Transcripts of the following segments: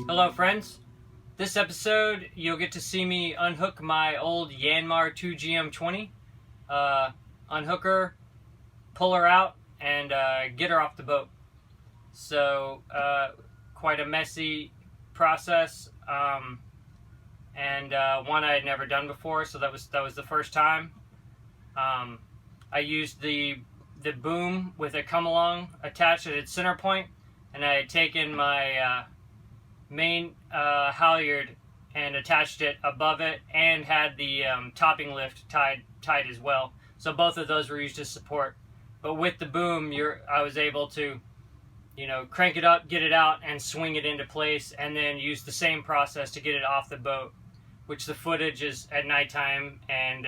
Hello friends, this episode you'll get to see me unhook my old Yanmar 2gm20, unhook her, pull her out, and get her off the boat. So quite a messy process, and one I had never done before, so that was the first time. I used the boom with a come-along attached at its center point, and I had taken my main halyard and attached it above it, and had the topping lift tied as well. So both of those were used as support. But with the boom, I was able to, crank it up, get it out, and swing it into place, and then use the same process to get it off the boat, which the footage is at nighttime, and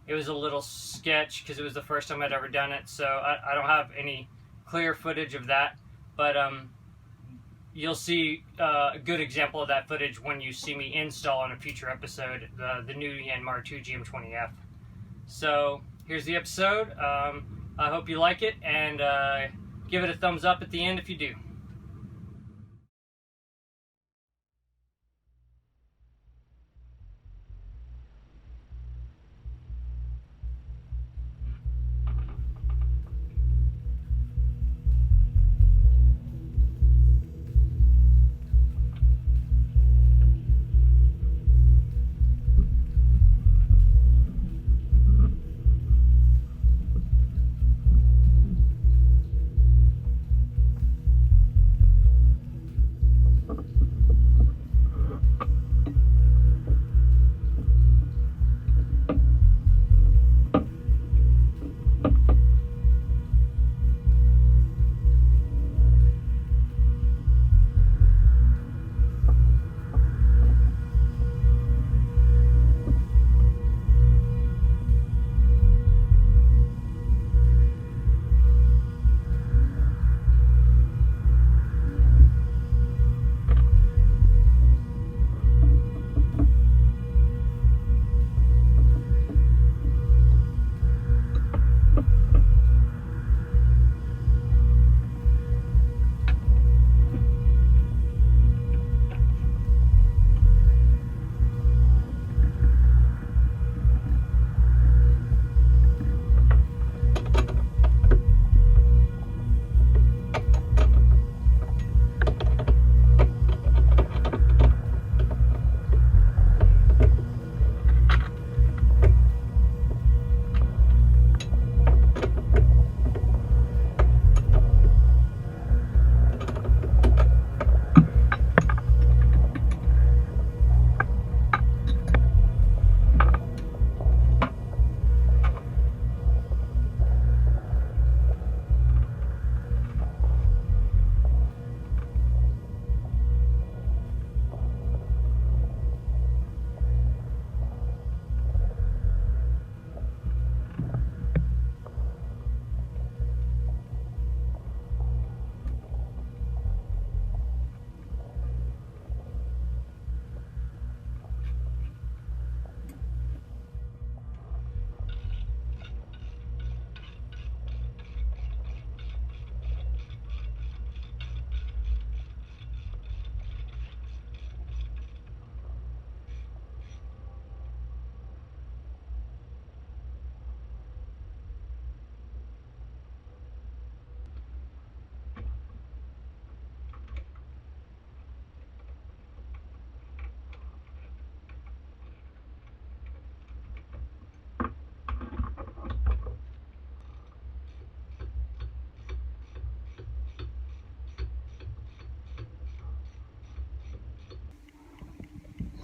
it was a little sketch because it was the first time I'd ever done it, so I don't have any clear footage of that, but you'll see a good example of that footage when you see me install on a future episode the new Yanmar 2gm20F. So here's the episode. I hope you like it, and give it a thumbs up at the end if you do.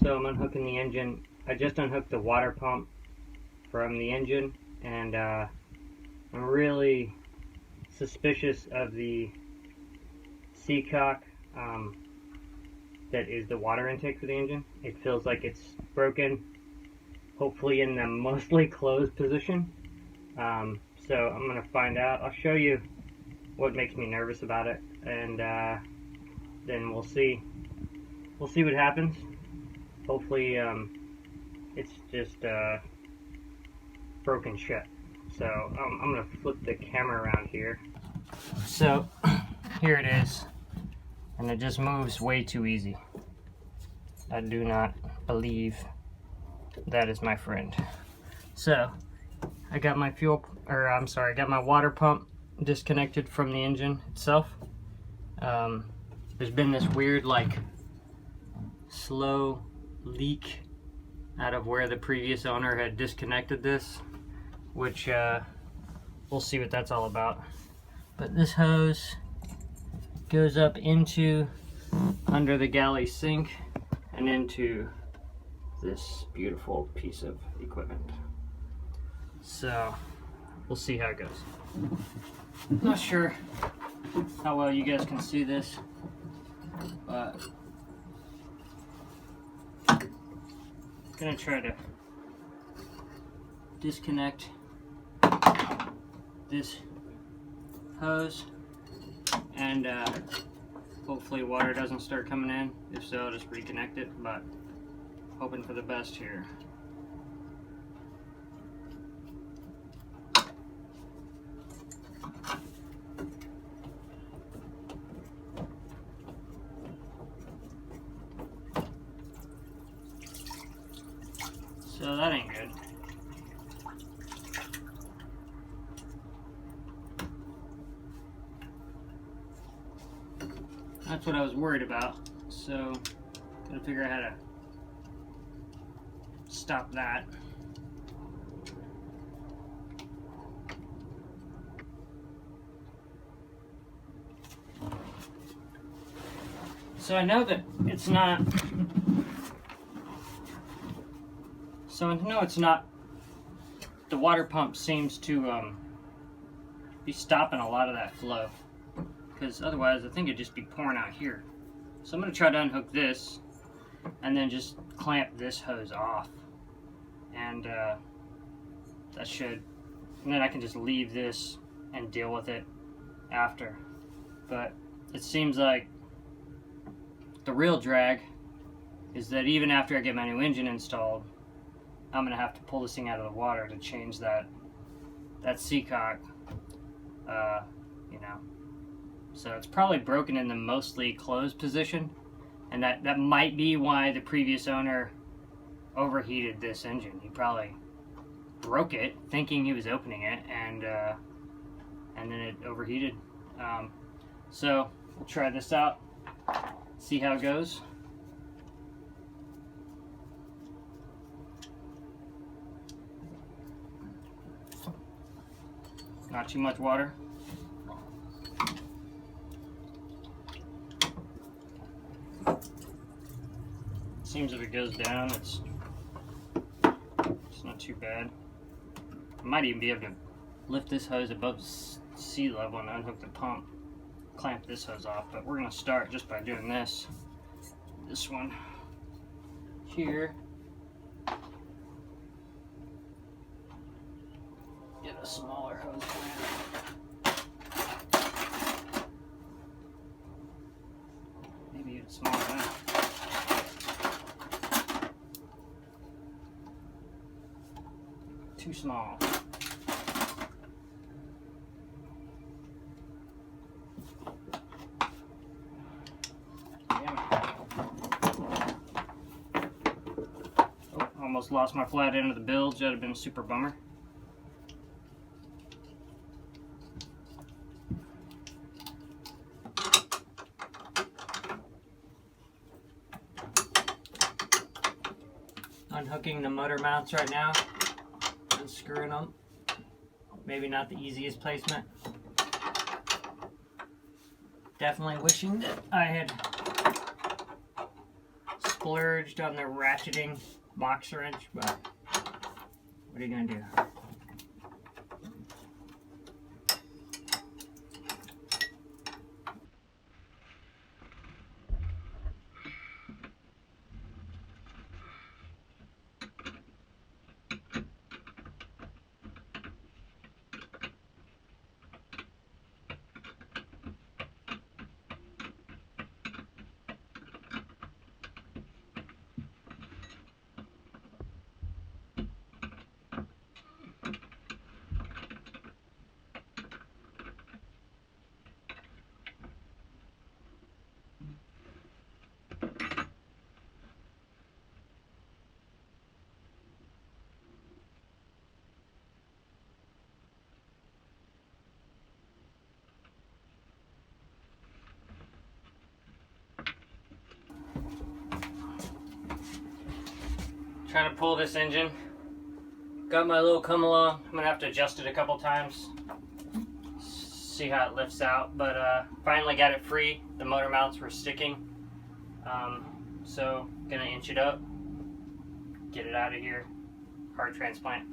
So I'm unhooking the engine. I just unhooked the water pump from the engine, and I'm really suspicious of the seacock that is the water intake for the engine. It feels like it's broken, hopefully in the mostly closed position. So I'm going to find out. I'll show you what makes me nervous about it, and then we'll see what happens. Hopefully it's just broken shut. So I'm going to flip the camera around here. So here it is, and it just moves way too easy. I do not believe that is my friend. So I got my I got my water pump disconnected from the engine itself. There's been this weird, like, slow leak out of where the previous owner had disconnected this, which we'll see what that's all about. But this hose goes up into under the galley sink and into this beautiful piece of equipment. So we'll see how it goes. Not sure how well you guys can see this, but I'm gonna try to disconnect this hose, and hopefully water doesn't start coming in. If so, I'll just reconnect it, but hoping for the best here. So that ain't good. That's what I was worried about. So, gotta figure out how to stop that. So I know that it's not. So I know it's not. The water pump seems to be stopping a lot of that flow, because otherwise I think it'd just be pouring out here. So I'm going to try to unhook this and then just clamp this hose off, and that should, and then I can just leave this and deal with it after. But it seems like the real drag is that even after I get my new engine installed, I'm going to have to pull this thing out of the water to change that seacock, you know. So it's probably broken in the mostly closed position, and that might be why the previous owner overheated this engine. He probably broke it thinking he was opening it, and then it overheated. So we'll try this out, see how it goes. Not too much water. Seems if it goes down, it's not too bad. I might even be able to lift this hose above sea level and unhook the pump, clamp this hose off. But we're going to start just by doing this one here. Get a smaller hose clamp. Maybe even smaller than that. Too small. Oh, almost lost my flat end of the bilge. That'd have been a super bummer. Unhooking the motor mounts right now. Unscrewing them. Maybe not the easiest placement. Definitely wishing that I had splurged on the ratcheting box wrench, but what are you gonna do? Trying to pull this engine. Got my little come along. I'm gonna have to adjust it a couple times. See how it lifts out. But finally got it free. The motor mounts were sticking. So gonna inch it up. Get it out of here. Heart transplant.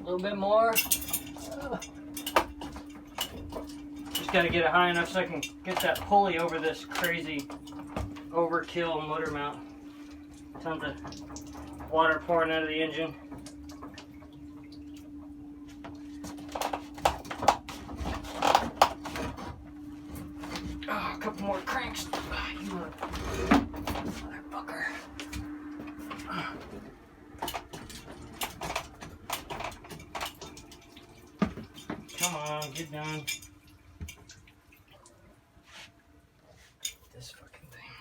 A little bit more. Just got to get it high enough so I can get that pulley over this crazy overkill motor mount. Tons of water pouring out of the engine. Oh, a couple more cranks. You motherfucker. Come on, get done. This fucking thing.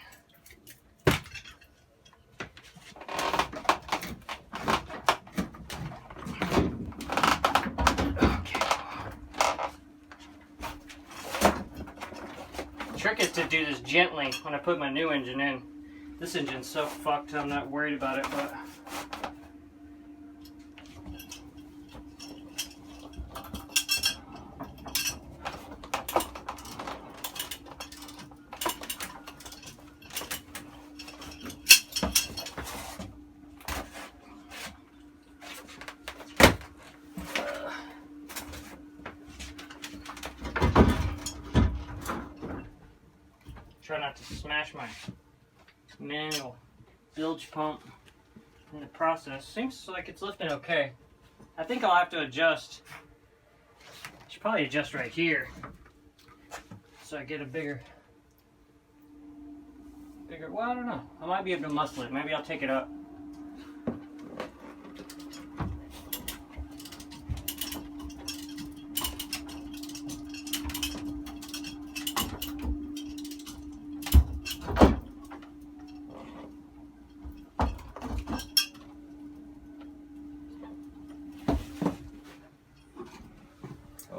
Okay. The trick is to do this gently when I put my new engine in. This engine's so fucked, I'm not worried about it, but try not to smash my manual bilge pump in the process. Seems like it's lifting okay. I think I'll have to adjust. Should probably adjust right here so I get a bigger, well, I don't know. I might be able to muscle it. Maybe I'll take it up.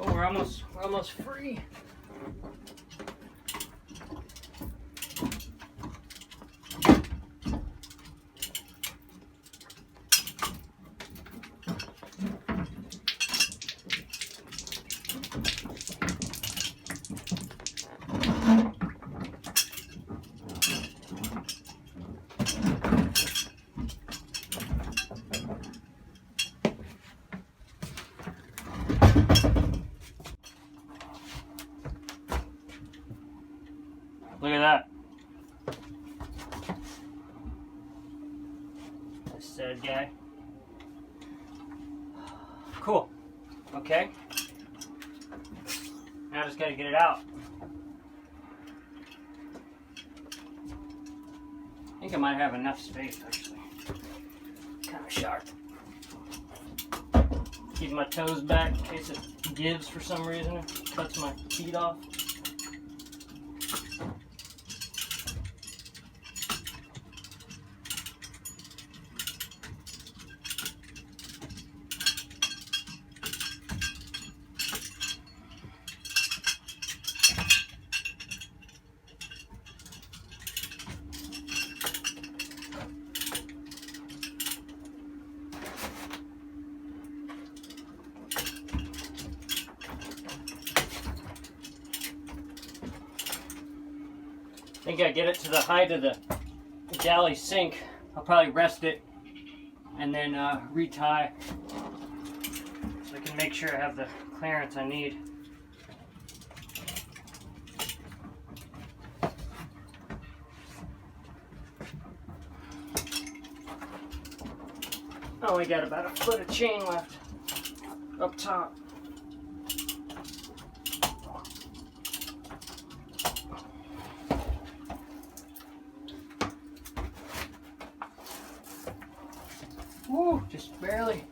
We're almost free. Look at that. This sad guy. Cool. Okay. Now I just gotta get it out. I think I might have enough space actually. Kind of sharp. Keep my toes back in case it gives for some reason. It cuts my feet off. I think I get it to the height of the galley sink. I'll probably rest it and then retie so I can make sure I have the clearance I need. I only got about a foot of chain left up top. Woo. Barely.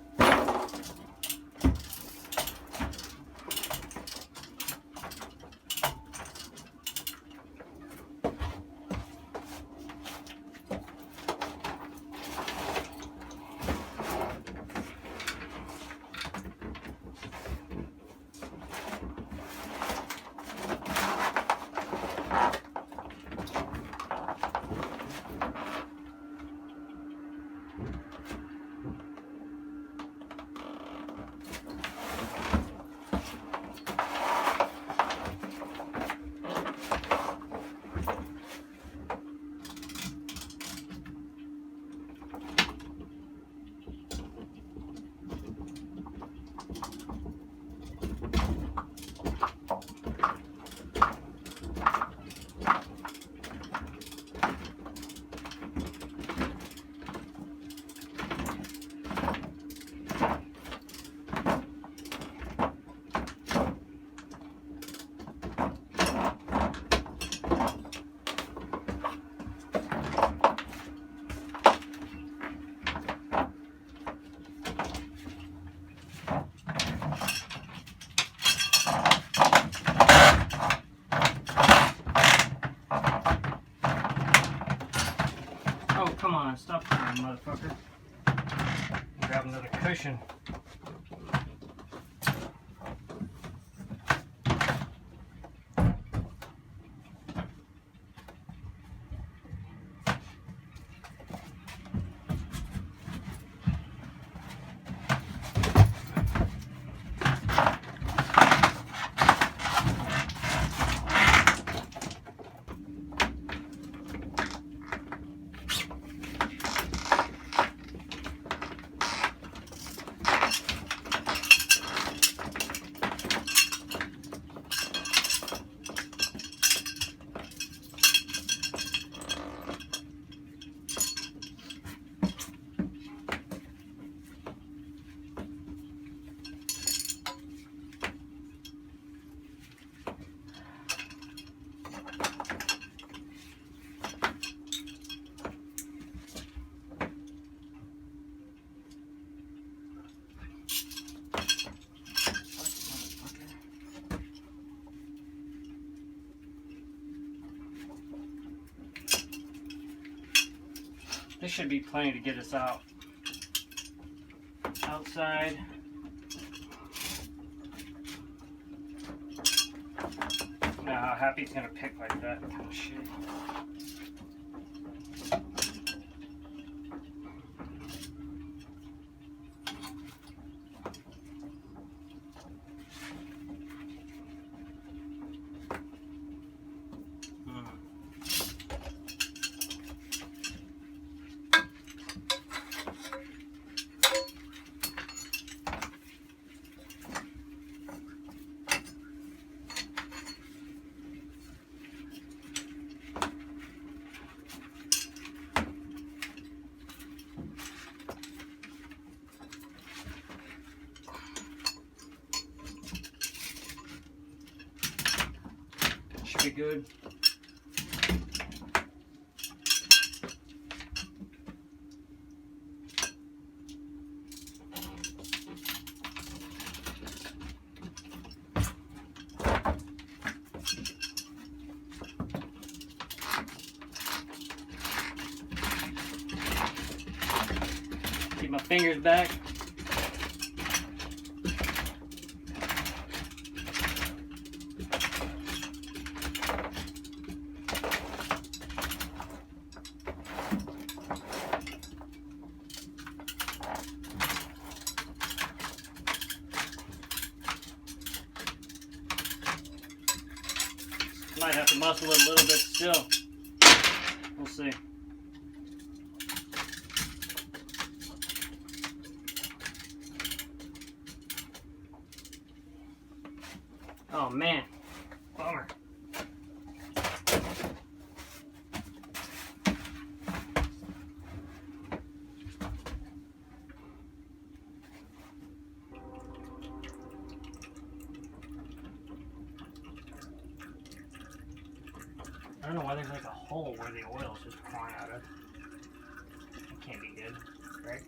Oh, come on, stop playing, motherfucker. Grab another cushion. This should be plenty to get us out. Outside. Now how happy he's gonna pick like that kind of shit. Should be good. Keep my fingers back. Might have to muscle it a little bit still. We'll see. Oh man, bummer. I don't know why there's like a hole where the oil's just pouring out of. It can't be good, right?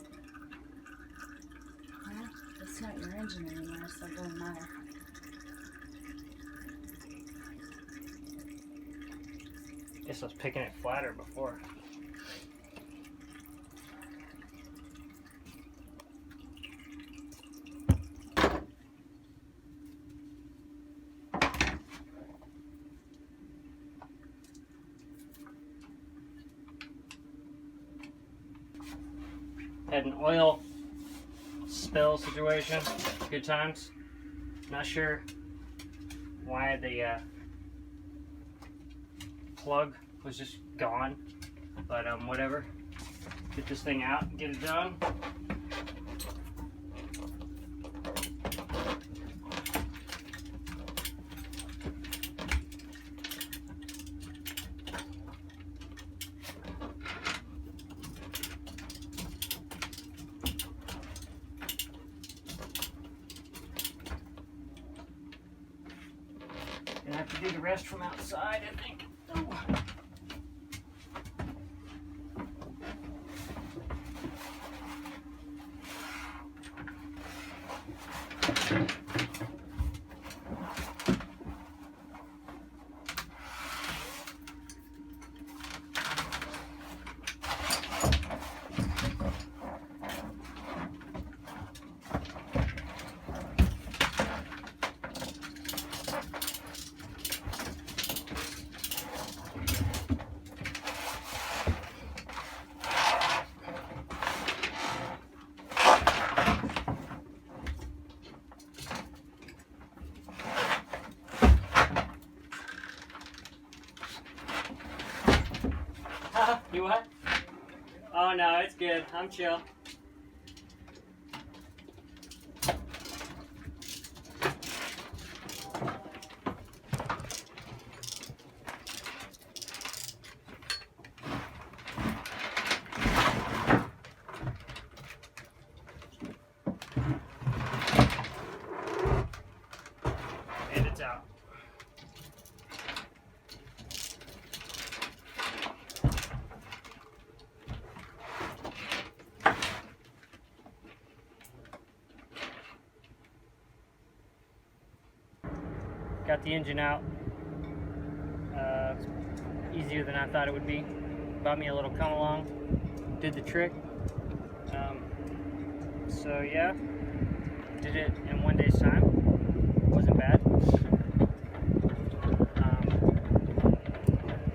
It's not your engine anymore, so it doesn't matter. Guess I was picking it flatter before. Had an oil spill situation. Good times. Not sure why the plug was just gone, but whatever. Get this thing out, get it done. Gonna have to do the rest from outside, I think. Oh. You what? Oh no, it's good. I'm chill. And it's out. Got the engine out. Easier than I thought it would be. Bought me a little come along. Did the trick. So yeah, did it in one day's time. Wasn't bad.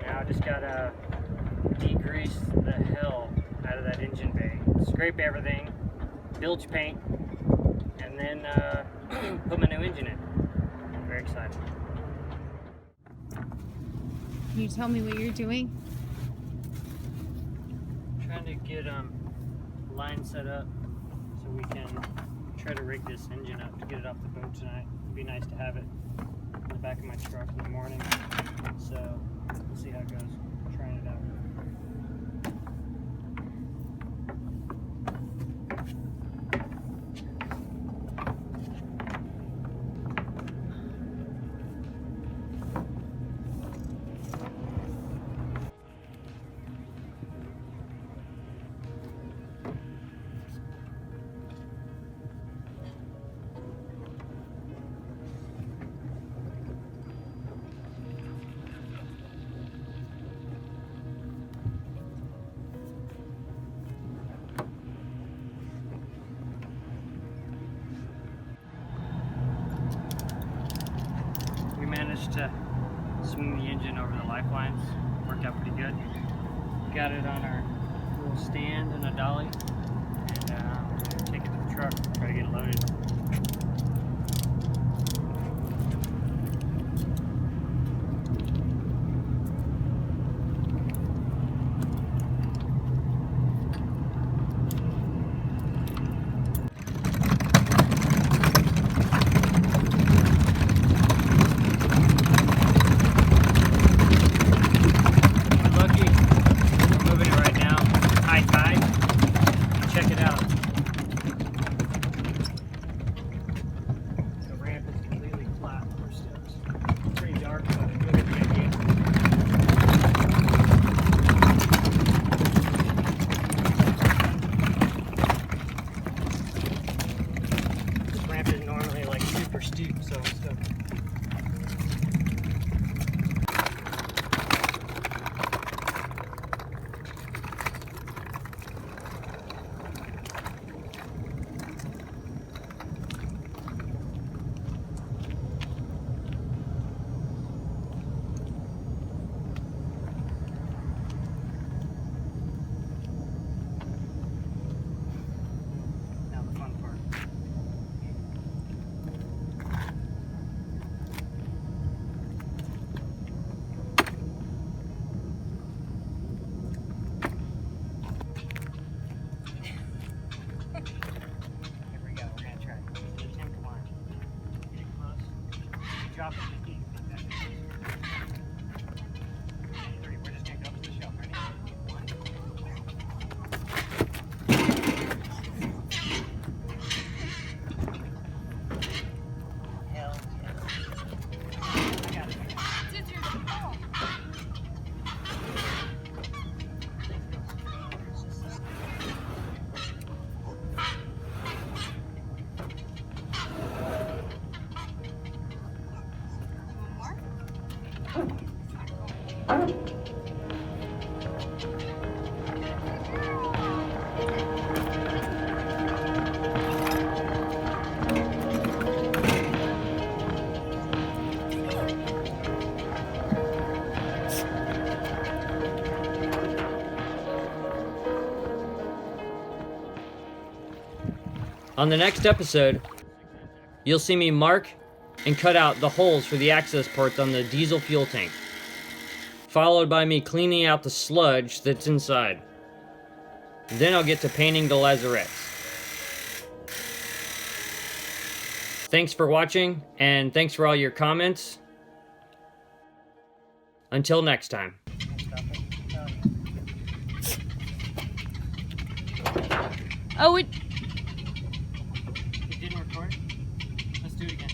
Now I just gotta degrease the hell out of that engine bay. Scrape everything, bilge paint, and then put my new engine in. Very excited. Can you tell me what you're doing? Trying to get line set up so we can try to rig this engine up to get it off the boat tonight. It'd be nice to have it in the back of my truck in the morning. So we'll see how it goes. Trying it out. Managed to swing the engine over the lifelines. Worked out pretty good. Got it on our little stand and a dolly, and take it to the truck, try to get it loaded. steep, so let's go. Now the fun part. Here we go, we're gonna try. Tim, come on. Get it close. Drop it. 30, we're just gonna go up to the shelf. Ready? One. Hell yeah. I got it. On the next episode, you'll see me mark and cut out the holes for the access ports on the diesel fuel tank, followed by me cleaning out the sludge that's inside. Then I'll get to painting the lazarettes. Thanks for watching, and thanks for all your comments. Until next time. Oh, it. It didn't record? Let's do it again.